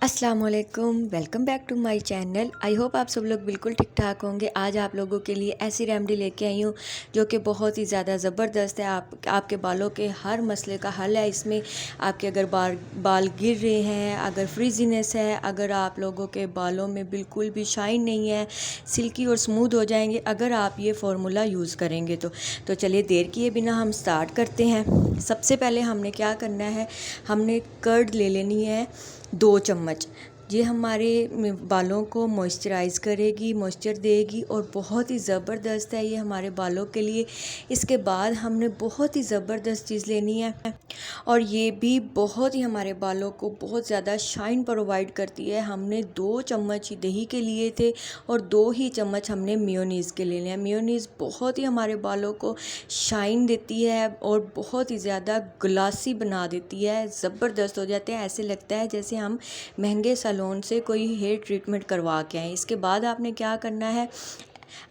अस्सलाम वालेकुम, welcome back to my channel. I hope आप सब लोग बिल्कुल ठीक ठाक होंगे। आज आप लोगों के लिए ऐसी रेमेडी लेके आई हूँ जो कि बहुत ही ज़्यादा ज़बरदस्त है। आपके बालों के हर मसले का हल है इसमें। आपके अगर बाल गिर रहे हैं, अगर फ्रीजीनेस है, अगर आप लोगों के बालों में बिल्कुल भी शाइन नहीं है, सिल्की और स्मूथ हो जाएंगे अगर आप ये फार्मूला यूज़ करेंगे तो चलिए देर किए बिना हम स्टार्ट करते हैं। सबसे पहले हमने क्या करना है, हमने कर्ड ले लेनी है 2 चम्मच। ये हमारे बालों को मॉइस्चराइज़ करेगी, मॉइस्चर देगी और बहुत ही ज़बरदस्त है ये हमारे बालों के लिए। इसके बाद हमने बहुत ही ज़बरदस्त चीज़ लेनी है और ये भी बहुत ही हमारे बालों को बहुत ज़्यादा शाइन प्रोवाइड करती है। हमने 2 चम्मच ही दही के लिए थे और 2 ही चम्मच हमने मेयोनीज़ के ले लिया। मेयोनीज़ बहुत ही हमारे बालों को शाइन देती है और बहुत ही ज़्यादा ग्लासी बना देती है, ज़बरदस्त हो जाते हैं। ऐसे लगता है जैसे हम महंगे सैलून से कोई हेयर ट्रीटमेंट करवा के आए। इसके बाद आपने क्या करना है,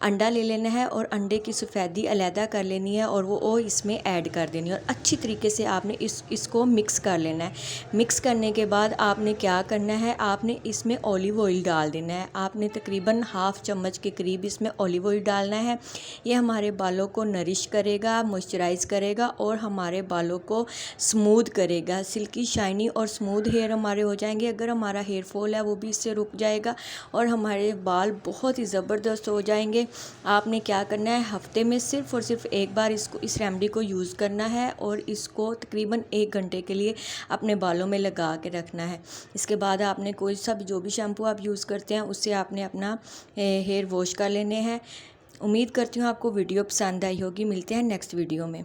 अंडा ले लेना है और अंडे की सफ़ेदी अलहदा कर लेनी है और वो इसमें ऐड कर देनी है और अच्छी तरीके से आपने इसको मिक्स कर लेना है। मिक्स करने के बाद आपने क्या करना है, आपने इसमें ऑलिव ऑयल डाल देना है। आपने तकरीबन हाफ़ चम्मच के करीब इसमें ऑलिव ऑयल डालना है। ये हमारे बालों को नरिश करेगा, मॉइस्चराइज़ करेगा और हमारे बालों को स्मूथ करेगा। सिल्की शाइनी और स्मूथ हेयर हमारे हो जाएंगे। अगर हमारा हेयर फॉल है वो भी इससे रुक जाएगा और हमारे बाल बहुत ही ज़बरदस्त हो जाएंगे। आपने क्या करना है, हफ्ते में सिर्फ़ और सिर्फ एक बार इस रेमेडी को यूज़ करना है और इसको तकरीबन 1 घंटे के लिए अपने बालों में लगा के रखना है। इसके बाद आपने कोई सा भी जो भी शैम्पू आप यूज़ करते हैं उससे आपने अपना हेयर वॉश कर लेने हैं। उम्मीद करती हूँ आपको वीडियो पसंद आई होगी। मिलते हैं नेक्स्ट वीडियो में।